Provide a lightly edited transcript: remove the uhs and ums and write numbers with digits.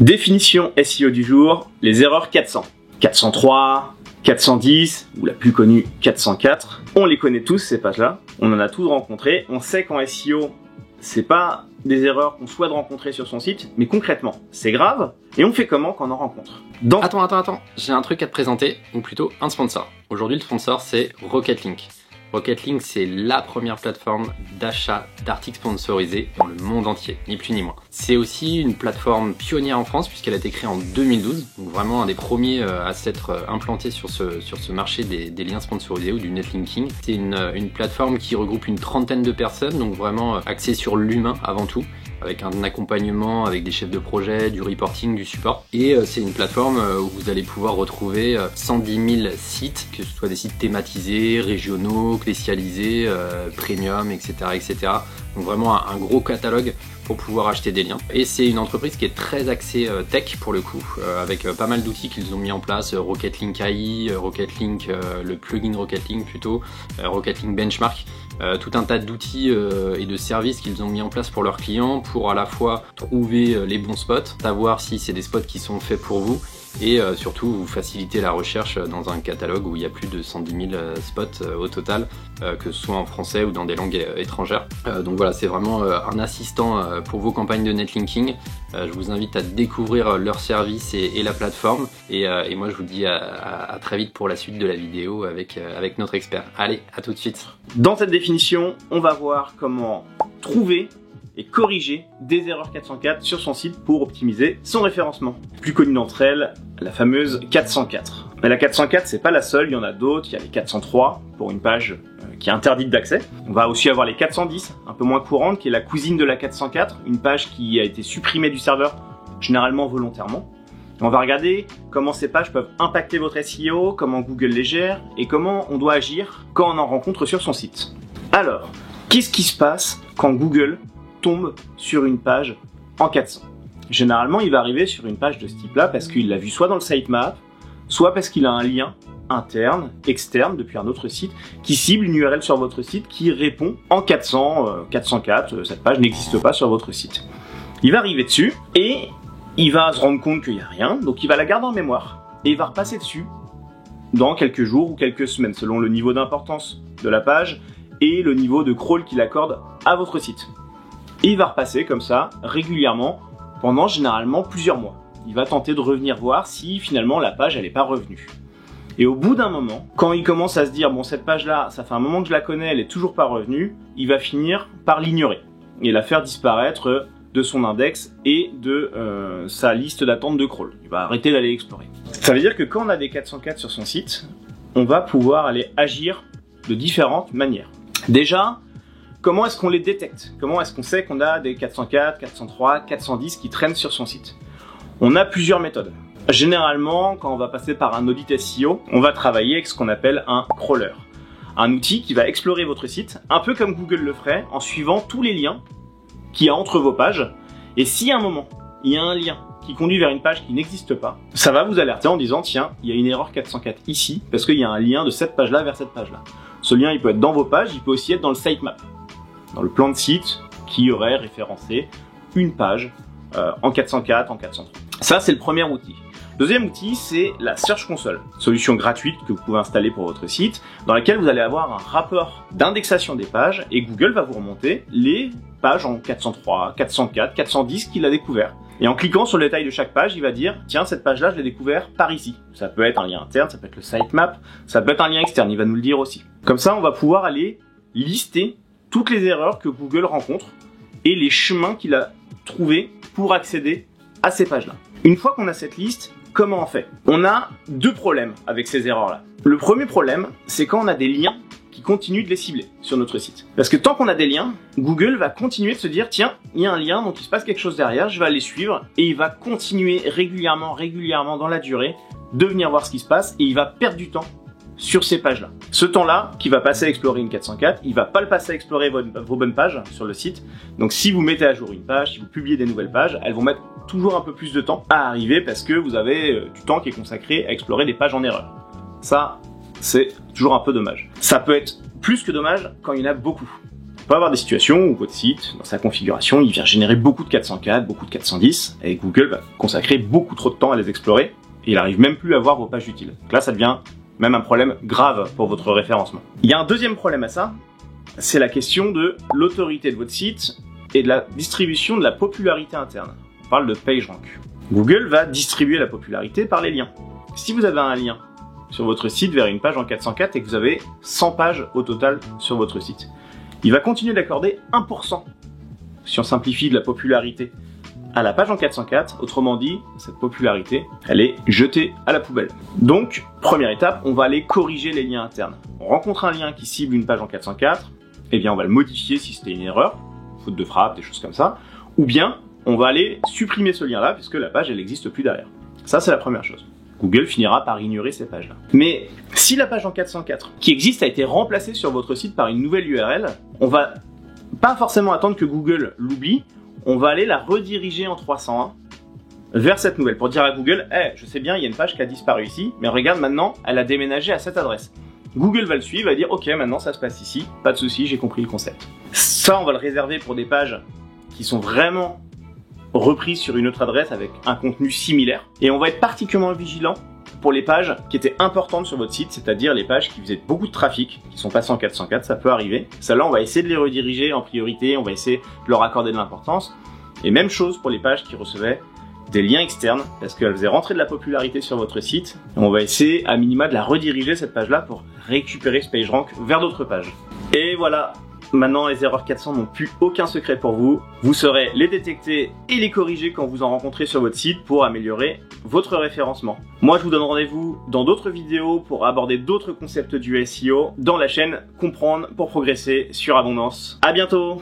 Définition SEO du jour, les erreurs 400. 403, 410, ou la plus connue 404. On les connaît tous ces pages-là, on en a tous rencontré. On sait qu'en SEO, c'est pas des erreurs qu'on souhaite rencontrer sur son site, mais concrètement, c'est grave. Et on fait comment quand on en rencontre? Attends, j'ai un truc à te présenter, ou plutôt un sponsor. Aujourd'hui, le sponsor, c'est Rocket Link. Rocket Link, c'est la première plateforme d'achat d'articles sponsorisés dans le monde entier, ni plus ni moins. C'est aussi une plateforme pionnière en France puisqu'elle a été créée en 2012, donc vraiment un des premiers à s'être implanté sur ce marché des liens sponsorisés ou du netlinking. C'est une plateforme qui regroupe une trentaine de personnes, donc vraiment axée sur l'humain avant tout, avec un accompagnement, avec des chefs de projet, du reporting, du support. Et c'est une plateforme où vous allez pouvoir retrouver 110 000 sites, que ce soit des sites thématisés, régionaux, spécialisés, premium, etc., etc. Donc vraiment un gros catalogue pour pouvoir acheter des liens. Et c'est une entreprise qui est très axée tech pour le coup, avec pas mal d'outils qu'ils ont mis en place, Rocket Link AI, Rocket Link, le plugin Rocket Link plutôt, Rocket Link Benchmark, tout un tas d'outils et de services qu'ils ont mis en place pour leurs clients pour à la fois trouver les bons spots, savoir si c'est des spots qui sont faits pour vous, et surtout vous faciliter la recherche dans un catalogue où il y a plus de 110 000 spots au total, que ce soit en français ou dans des langues étrangères. Donc voilà, c'est vraiment un assistant pour vos campagnes de netlinking. Je vous invite à découvrir leurs services et la plateforme, et moi je vous dis à très vite pour la suite de la vidéo avec notre expert. Allez, à tout de suite. Dans cette définition, on va voir comment trouver et corriger des erreurs 404 sur son site pour optimiser son référencement. Plus connue d'entre elles, la fameuse 404. Mais la 404, c'est pas la seule, il y en a d'autres. Il y a les 403 pour une page qui est interdite d'accès. On va aussi avoir les 410, un peu moins courante, qui est la cousine de la 404, une page qui a été supprimée du serveur, généralement volontairement. On va regarder comment ces pages peuvent impacter votre SEO, comment Google les gère et comment on doit agir quand on en rencontre sur son site. Alors, qu'est-ce qui se passe quand Google tombe sur une page en 400? Généralement, il va arriver sur une page de ce type-là parce qu'il l'a vu soit dans le sitemap, soit parce qu'il a un lien interne, externe, depuis un autre site, qui cible une URL sur votre site qui répond en 400, 404, cette page n'existe pas sur votre site. Il va arriver dessus et il va se rendre compte qu'il n'y a rien, donc il va la garder en mémoire et il va repasser dessus dans quelques jours ou quelques semaines, selon le niveau d'importance de la page et le niveau de crawl qu'il accorde à votre site. Et il va repasser comme ça régulièrement pendant généralement plusieurs mois. Il va tenter de revenir voir si finalement la page elle n'est pas revenue. Et au bout d'un moment, quand il commence à se dire bon cette page là, ça fait un moment que je la connais, elle est toujours pas revenue, il va finir par l'ignorer et la faire disparaître de son index et de sa liste d'attente de crawl. Il va arrêter d'aller explorer. Ça veut dire que quand on a des 404 sur son site, on va pouvoir aller agir de différentes manières. Déjà, comment est-ce qu'on les détecte? Comment est-ce qu'on sait qu'on a des 404, 403, 410 qui traînent sur son site? On a plusieurs méthodes. Généralement, quand on va passer par un audit SEO, on va travailler avec ce qu'on appelle un crawler. Un outil qui va explorer votre site, un peu comme Google le ferait, en suivant tous les liens qu'il y a entre vos pages. Et si à un moment, il y a un lien qui conduit vers une page qui n'existe pas, ça va vous alerter en disant tiens, il y a une erreur 404 ici, parce qu'il y a un lien de cette page-là vers cette page-là. Ce lien, il peut être dans vos pages, il peut aussi être dans le sitemap, dans le plan de site qui aurait référencé une page en 404, en 403. Ça, c'est le premier outil. Deuxième outil, c'est la Search Console, solution gratuite que vous pouvez installer pour votre site, dans laquelle vous allez avoir un rapport d'indexation des pages et Google va vous remonter les pages en 403, 404, 410 qu'il a découvert. Et en cliquant sur le détail de chaque page, il va dire tiens, cette page-là, je l'ai découvert par ici. Ça peut être un lien interne, ça peut être le sitemap, ça peut être un lien externe, il va nous le dire aussi. Comme ça, on va pouvoir aller lister toutes les erreurs que Google rencontre et les chemins qu'il a trouvés pour accéder à ces pages-là. Une fois qu'on a cette liste, comment on fait? On a deux problèmes avec ces erreurs-là. Le premier problème, c'est quand on a des liens qui continuent de les cibler sur notre site. Parce que tant qu'on a des liens, Google va continuer de se dire tiens, il y a un lien, donc il se passe quelque chose derrière, je vais aller suivre, et il va continuer régulièrement dans la durée de venir voir ce qui se passe, et il va perdre du temps sur ces pages-là. Ce temps-là, qui va passer à explorer une 404, il va pas le passer à explorer vos bonnes pages sur le site. Donc si vous mettez à jour une page, si vous publiez des nouvelles pages, elles vont mettre toujours un peu plus de temps à arriver parce que vous avez du temps qui est consacré à explorer des pages en erreur. Ça, c'est toujours un peu dommage. Ça peut être plus que dommage quand il y en a beaucoup. On peut avoir des situations où votre site, dans sa configuration, il vient générer beaucoup de 404, beaucoup de 410, et Google va consacrer beaucoup trop de temps à les explorer, et il arrive même plus à voir vos pages utiles. Donc là, ça devient même un problème grave pour votre référencement. Il y a un deuxième problème à ça, c'est la question de l'autorité de votre site et de la distribution de la popularité interne. On parle de PageRank. Google va distribuer la popularité par les liens. Si vous avez un lien sur votre site vers une page en 404 et que vous avez 100 pages au total sur votre site, il va continuer d'accorder 1%, si on simplifie, de la popularité à la page en 404. Autrement dit, cette popularité, elle est jetée à la poubelle. Donc, première étape, on va aller corriger les liens internes. On rencontre un lien qui cible une page en 404, eh bien on va le modifier si c'était une erreur, faute de frappe, des choses comme ça, ou bien on va aller supprimer ce lien-là puisque la page elle n'existe plus derrière. Ça c'est la première chose. Google finira par ignorer ces pages-là. Mais si la page en 404 qui existe a été remplacée sur votre site par une nouvelle URL, on va pas forcément attendre que Google l'oublie, on va aller la rediriger en 301 vers cette nouvelle pour dire à Google, je sais bien, il y a une page qui a disparu ici, mais regarde maintenant, elle a déménagé à cette adresse. Google va le suivre, va dire ok, maintenant ça se passe ici, pas de souci, j'ai compris le concept. Ça, on va le réserver pour des pages qui sont vraiment reprises sur une autre adresse avec un contenu similaire. Et on va être particulièrement vigilant pour les pages qui étaient importantes sur votre site, c'est-à-dire les pages qui faisaient beaucoup de trafic, qui sont passées en 404, ça peut arriver. Celles-là, on va essayer de les rediriger en priorité, on va essayer de leur accorder de l'importance. Et même chose pour les pages qui recevaient des liens externes, parce qu'elles faisaient rentrer de la popularité sur votre site. Et on va essayer à minima de la rediriger cette page-là pour récupérer ce PageRank vers d'autres pages. Et voilà, maintenant les erreurs 400 n'ont plus aucun secret pour vous. Vous saurez les détecter et les corriger quand vous en rencontrez sur votre site pour améliorer votre référencement. Moi je vous donne rendez-vous dans d'autres vidéos pour aborder d'autres concepts du SEO dans la chaîne Comprendre pour progresser sur Abondance. À bientôt!